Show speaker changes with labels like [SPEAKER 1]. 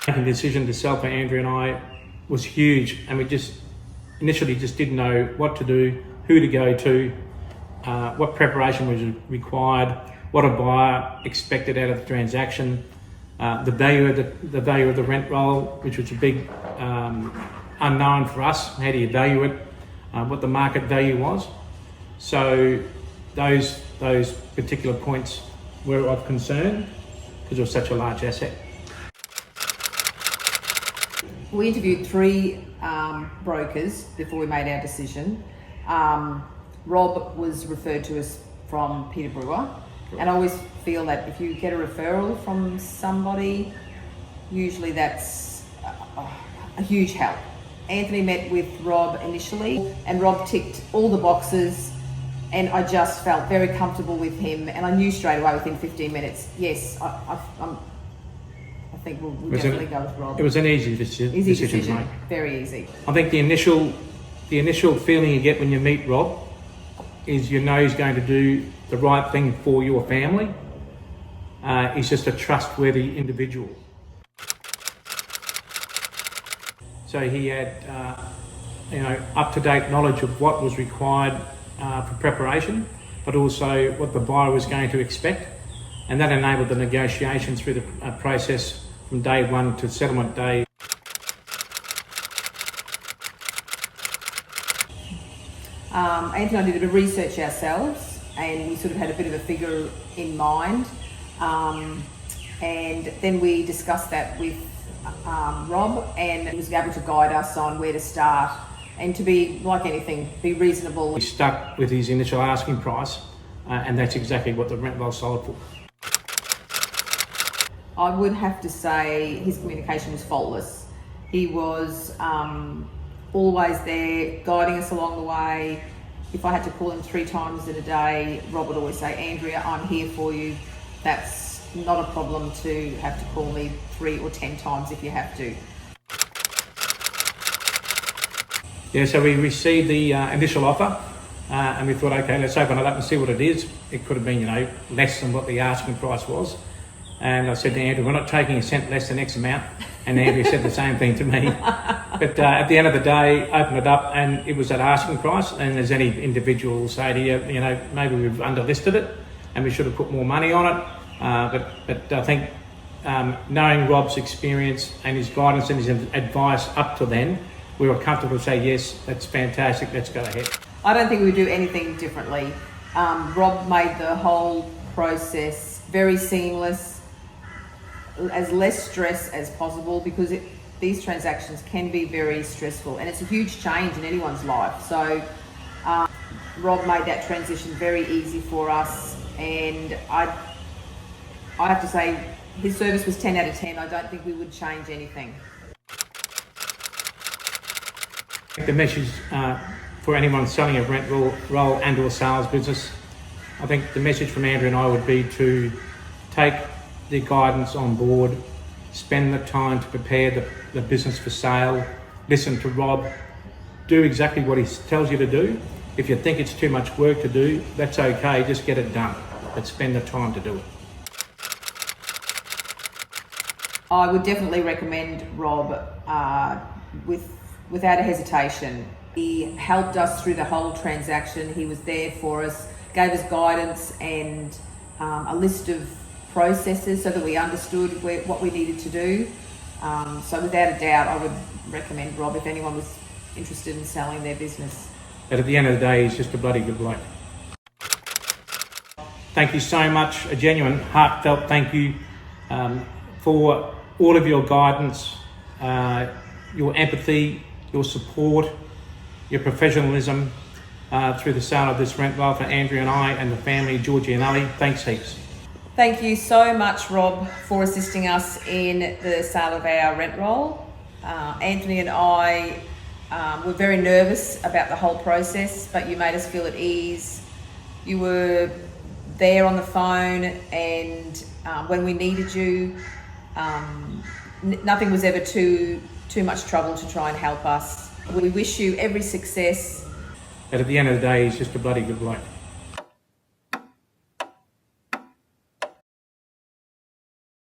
[SPEAKER 1] Making the decision to sell for Andrea and I was huge, and we initially didn't know what to do, who to go to, what preparation was required, what a buyer expected out of the transaction, the value of the rent roll, which was a big unknown for us. How do you value it? What the market value was. So those particular points were of concern because it was such a large asset.
[SPEAKER 2] We interviewed 3 brokers before we made our decision. Rob was referred to us from Peter Brewer, and I always feel that if you get a referral from somebody, usually that's a huge help. Anthony met with Rob initially, and Rob ticked all the boxes, and I just felt very comfortable with him, and I knew straight away within 15 minutes, yes, I think we'll definitely go with Rob.
[SPEAKER 1] It was an easy decision to make.
[SPEAKER 2] Very easy.
[SPEAKER 1] I think the initial feeling you get when you meet Rob is you know he's going to do the right thing for your family. He's just a trustworthy individual. So he had up-to-date knowledge of what was required for preparation, but also what the buyer was going to expect, and that enabled the negotiation through the process from day one to settlement day.
[SPEAKER 2] Anthony and I did a bit of research ourselves, and we sort of had a bit of a figure in mind, and then we discussed that with Rob, and he was able to guide us on where to start and to be, like anything, be reasonable.
[SPEAKER 1] He stuck with his initial asking price, and that's exactly what the rent roll sold for.
[SPEAKER 2] I would have to say his communication was faultless. He was always there, guiding us along the way. If I had to call him 3 times in a day, Rob would always say, Andrea, I'm here for you. That's not a problem to have to call me 3 or 10 times if you have to.
[SPEAKER 1] Yeah, so we received the initial offer, and we thought, okay, let's open it up and see what it is. It could have been, less than what the asking price was. And I said to Andrew, we're not taking a cent less than X amount. And Andrew said the same thing to me. But at the end of the day, opened it up and it was at asking price. And as any individual will say to you, maybe we've underlisted it and we should have put more money on it. But I think knowing Rob's experience and his guidance and his advice up to then, we were comfortable to say, yes, that's fantastic, let's go ahead.
[SPEAKER 2] I don't think we would do anything differently. Rob made the whole process very seamless, as less stress as possible, because these transactions can be very stressful and it's a huge change in anyone's life. So Rob made that transition very easy for us, and I have to say his service was 10 out of 10. I don't think we would change anything.
[SPEAKER 1] The message for anyone selling a rent roll and or sales business, I think the message from Andrea and I would be to take the guidance on board, spend the time to prepare the business for sale, listen to Rob, do exactly what he tells you to do. If you think it's too much work to do, that's okay, just get it done, but spend the time to do it.
[SPEAKER 2] I would definitely recommend Rob without a hesitation. He helped us through the whole transaction. He was there for us, gave us guidance and a list of processes so that we understood what we needed to do. So without a doubt, I would recommend Rob if anyone was interested in selling their business.
[SPEAKER 1] But at the end of the day, he's just a bloody good bloke. Thank you so much, a genuine, heartfelt thank you for all of your guidance, your empathy, your support, your professionalism through the sale of this rent roll for Andrea and I and the family, Georgie and Ali. Thanks heaps.
[SPEAKER 2] Thank you so much, Rob, for assisting us in the sale of our rent roll. Anthony and I were very nervous about the whole process, but you made us feel at ease. You were there on the phone, and when we needed you, nothing was ever too much trouble to try and help us. We wish you every success.
[SPEAKER 1] But at the end of the day, he's just a bloody good bloke.